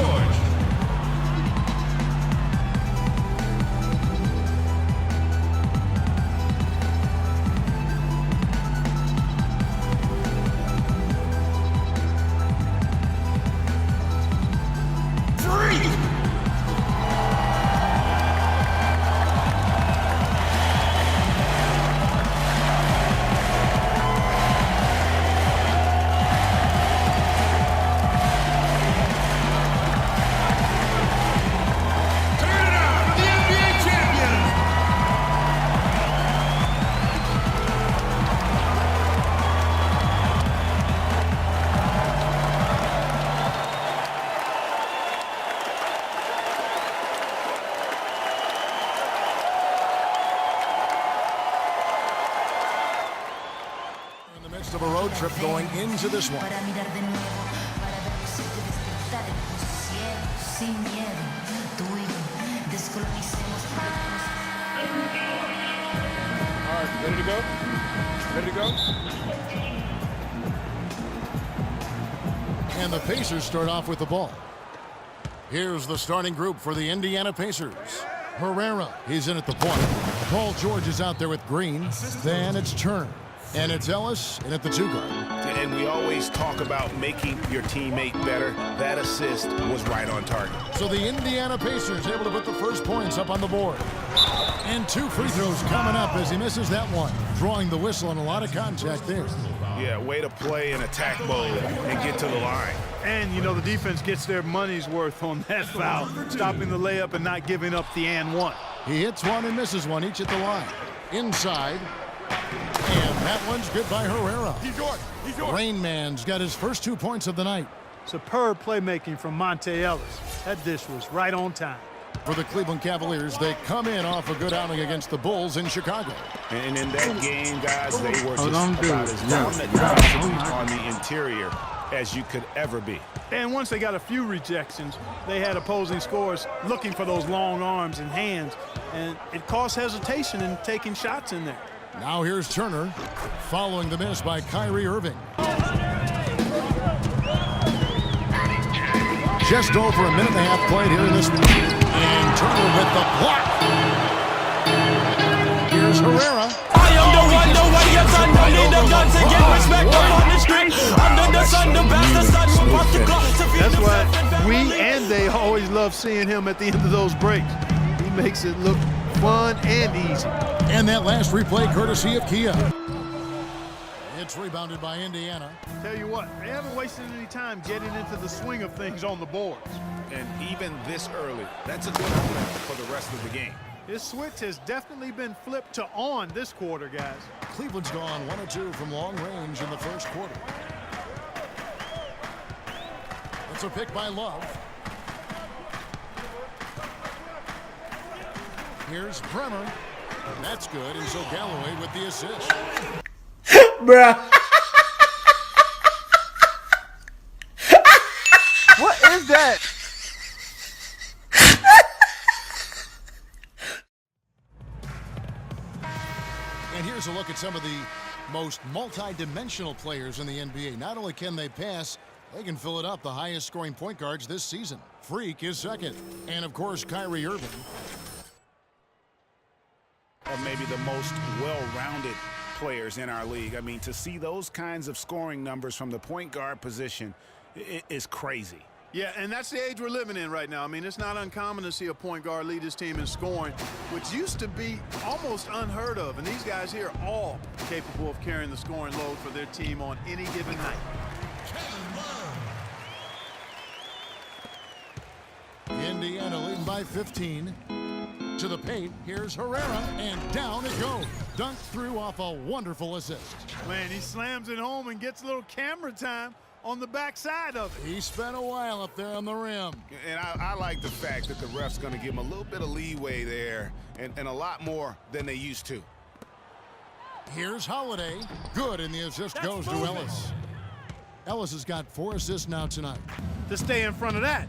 George. Of a road trip going into this one. All right, ready to go? Ready to go? And the Pacers start off with the ball. Here's the starting group for the Indiana Pacers. Herrera, he's in at the point. Paul George is out there with Green. Then it's Turner. And it's Ellis in at the 2 guard. And we always talk about making your teammate better. That assist was right on target. So the Indiana Pacers able to put the first points up on the board. And 2 free throws coming up as he misses that one. Drawing the whistle and a lot of contact there. Yeah, way to play an attack mode and get to the line. And, you know, the defense gets their money's worth on that foul, stopping the layup and not giving up the and one. He hits one and misses one, each at the line. Inside. And that one's good by Herrera. He's yours. He's yours. Rain Man's got his first 2 points of the night. Superb playmaking from Monte Ellis. That dish was right on time. For the Cleveland Cavaliers, they come in off a good outing against the Bulls in Chicago. And in that game, guys, they were just about as dominant on the interior as you could ever be. And once they got a few rejections, they had opposing scorers looking for those long arms and hands, and it caused hesitation in taking shots in there. Now here's Turner, following the miss by Kyrie Irving. Just over a minute and a half played here in this one. And Turner with the block. Here's Herrera. I am the one, the way your son don't need a gun to get respect up on the street. Under the sun, the best, the sun will pop the clock to feed. That's why we and they always love seeing him at the end of those breaks. He makes it look fun and easy. And that last replay courtesy of Kia. It's rebounded by Indiana. Tell you what, they haven't wasted any time getting into the swing of things on the boards. And even this early, that's a good outlet for the rest of the game. This switch has definitely been flipped to on this quarter, guys. Cleveland's gone 1 of 2 from long range in the first quarter. It's a pick by Love. Here's Bremer. That's good, and so Galloway with the assist. Bruh. What is that? And here's a look at some of the most multi-dimensional players in the NBA. Not only can they pass, they can fill it up. The highest scoring point guards this season. Freak is second. And, of course, Kyrie Irving. Of maybe the most well-rounded players in our league. I mean, to see those kinds of scoring numbers from the point guard position is crazy. Yeah, and that's the age we're living in right now. I mean, it's not uncommon to see a point guard lead his team in scoring, which used to be almost unheard of. And these guys here are all capable of carrying the scoring load for their team on any given night. Indiana leading by 15. To the paint, here's Herrera, and down it goes. Dunked through off a wonderful assist. Man, he slams it home and gets a little camera time on the backside of it. He spent a while up there on the rim. And I like the fact that the ref's going to give him a little bit of leeway there and a lot more than they used to. Here's Holiday. Good, and the assist goes to Ellis. Ellis has got 4 assists now tonight. To stay in front of that.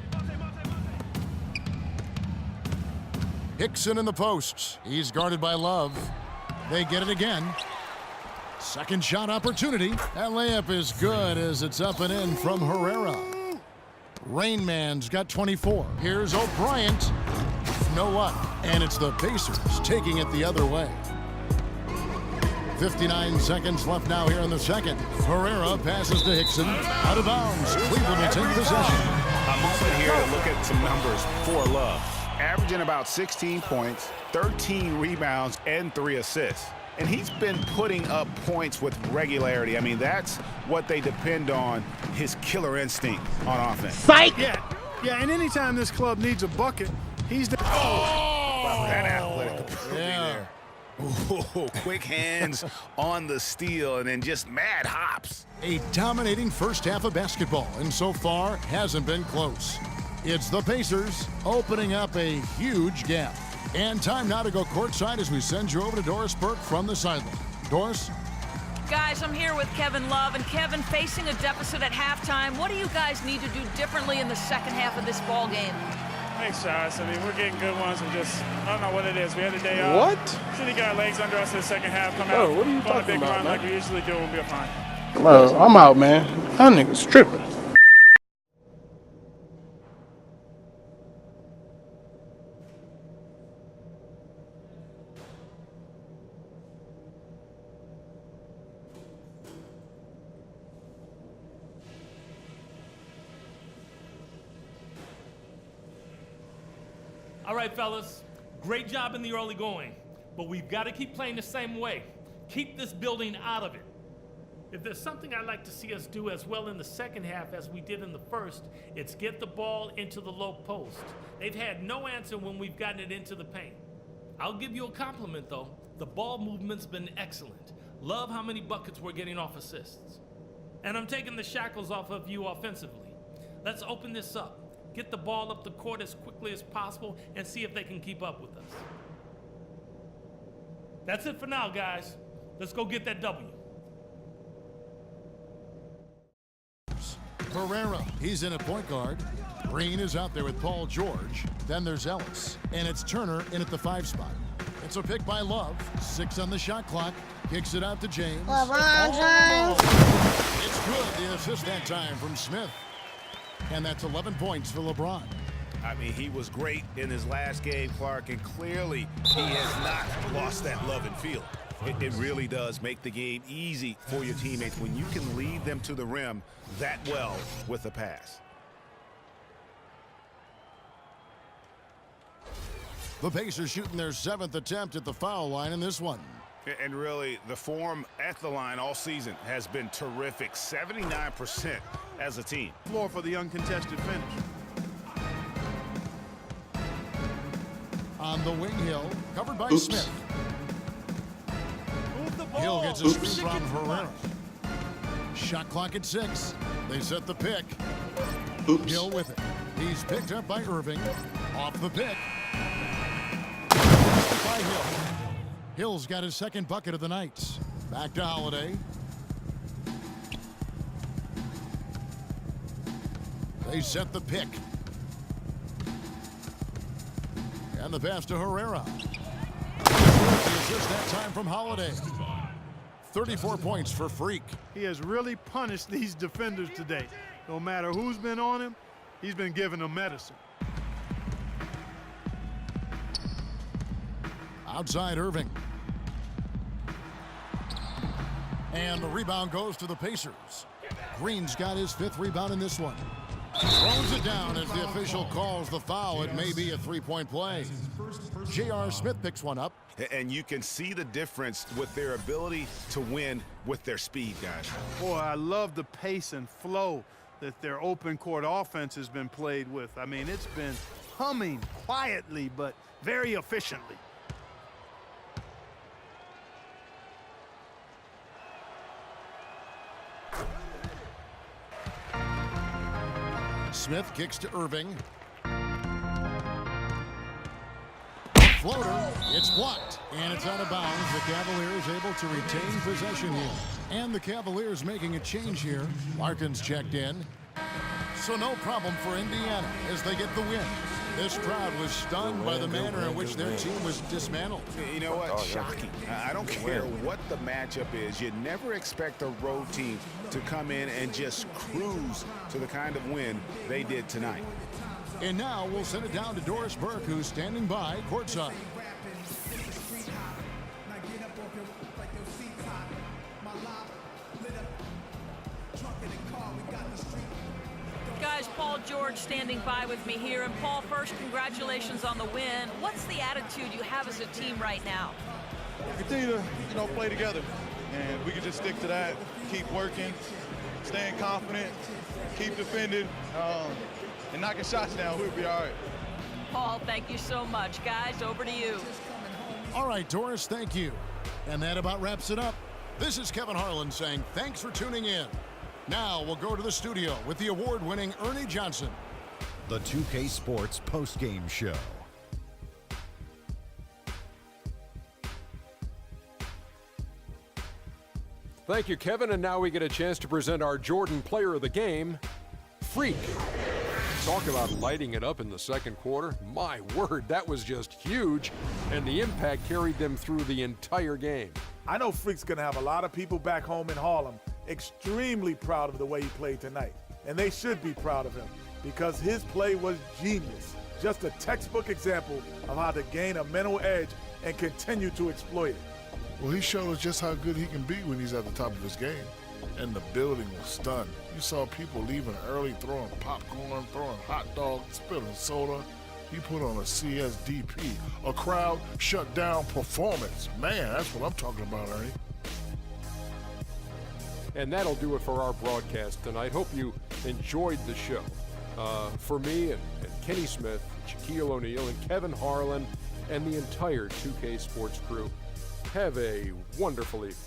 Hickson in the posts. He's guarded by Love. They get it again. Second shot opportunity. That layup is good as it's up and in from Herrera. Rain Man's got 24. Here's O'Brien. No luck. And it's the Pacers taking it the other way. 59 seconds left now here in the second. Herrera passes to Hickson. Out of bounds. Cleveland will take possession. A moment here to look at some numbers for Love. Averaging about 16 points, 13 rebounds, and 3 assists. And he's been putting up points with regularity. I mean, that's what they depend on, his killer instinct on offense. Psych! Yeah, and anytime this club needs a bucket, he's the... Wow, that athletic ability there. Ooh, quick hands on the steal and then just mad hops. A dominating first half of basketball, and so far hasn't been close. It's the Pacers opening up a huge gap. And time now to go courtside as we send you over to Doris Burke from the sideline. Doris? Guys, I'm here with Kevin Love, and Kevin, facing a deficit at halftime, what do you guys need to do differently in the second half of this ball game? Thanks, Josh. I mean, we're getting good ones. I don't know what it is. We had a day off. What? Should have got our legs under us in the second half. Come out, what are you go on a talking big about, run man? like we usually do, and we'll be fine. I'm out, man. That nigga's tripping. All right, fellas, great job in the early going, but we've got to keep playing the same way. Keep this building out of it. If there's something I'd like to see us do as well in the second half as we did in the first, it's get the ball into the low post. They've had no answer when we've gotten it into the paint. I'll give you a compliment, though. The ball movement's been excellent. Love how many buckets we're getting off assists. And I'm taking the shackles off of you offensively. Let's open this up. Get the ball up the court as quickly as possible and see if they can keep up with us. That's it for now, guys. Let's go get that W. Herrera, he's in at point guard. Green is out there with Paul George. Then there's Ellis. And it's Turner in at the 5 spot. It's a pick by Love. 6 on the shot clock. Kicks it out to James. LeBron James. It's good. The assist that time from Smith. And that's 11 points for LeBron. I mean, he was great in his last game, Clark, and clearly he has not lost that love and feel. It really does make the game easy for your teammates when you can lead them to the rim that well with a pass. The Pacers shooting their 7th attempt at the foul line in this one. And really, the form at the line all season has been terrific. 79% as a team. floor for the uncontested finish. On the wing, Hill, covered by Smith. Hill gets a screen from Herrera. Shot clock at 6. They set the pick. Hill with it. He's picked up by Irving. Off the pick. By Hill. Hill's got his 2nd bucket of the night. Back to Holiday. They set the pick. And the pass to Herrera. The assist that time from Holiday. 34 points for Freak. He has really punished these defenders today. No matter who's been on him, he's been giving them medicine. Outside Irving. And the rebound goes to the Pacers. Green's got his 5th rebound in this one. Throws it down as the official calls the foul. It may be a 3-point play. J.R. Smith picks one up. And you can see the difference with their ability to win with their speed, guys. Boy, I love the pace and flow that their open court offense has been played with. I mean, it's been humming quietly, but very efficiently. Smith kicks to Irving. Floater, it's blocked, and it's out of bounds. The Cavaliers able to retain possession here. And the Cavaliers making a change here. Larkin's checked in. So no problem for Indiana as they get the win. This crowd was stunned by the manner in which their team was dismantled. You know what? Shocking. I don't care what the matchup is. You never expect a road team to come in and just cruise to the kind of win they did tonight. And now we'll send it down to Doris Burke, who's standing by courtside. Guys, Paul George standing by with me here. And Paul, first, congratulations on the win. What's the attitude you have as a team right now? Continue to, play together. And we can just stick to that, keep working, staying confident, keep defending, and knocking shots down. We'll be all right. Paul, thank you so much. Guys, over to you. All right, Doris, thank you. And that about wraps it up. This is Kevin Harlan saying thanks for tuning in. Now we'll go to the studio with the award-winning Ernie Johnson. The 2K Sports postgame show. Thank you, Kevin. And now we get a chance to present our Jordan Player of the Game, Freak. Talk about lighting it up in the second quarter. My word, that was just huge. And the impact carried them through the entire game. I know Freak's going to have a lot of people back home in Harlem extremely proud of the way he played tonight. And they should be proud of him because his play was genius. Just a textbook example of how to gain a mental edge and continue to exploit it. Well, he showed us just how good he can be when he's at the top of his game. And the building was stunned. You saw people leaving early, throwing popcorn, throwing hot dogs, spilling soda. He put on a CSDP, a crowd shut down performance. Man, that's what I'm talking about, Ernie. And that'll do it for our broadcast tonight. Hope you enjoyed the show. For me and Kenny Smith, Shaquille O'Neal, and Kevin Harlan, and the entire 2K Sports crew, have a wonderful evening.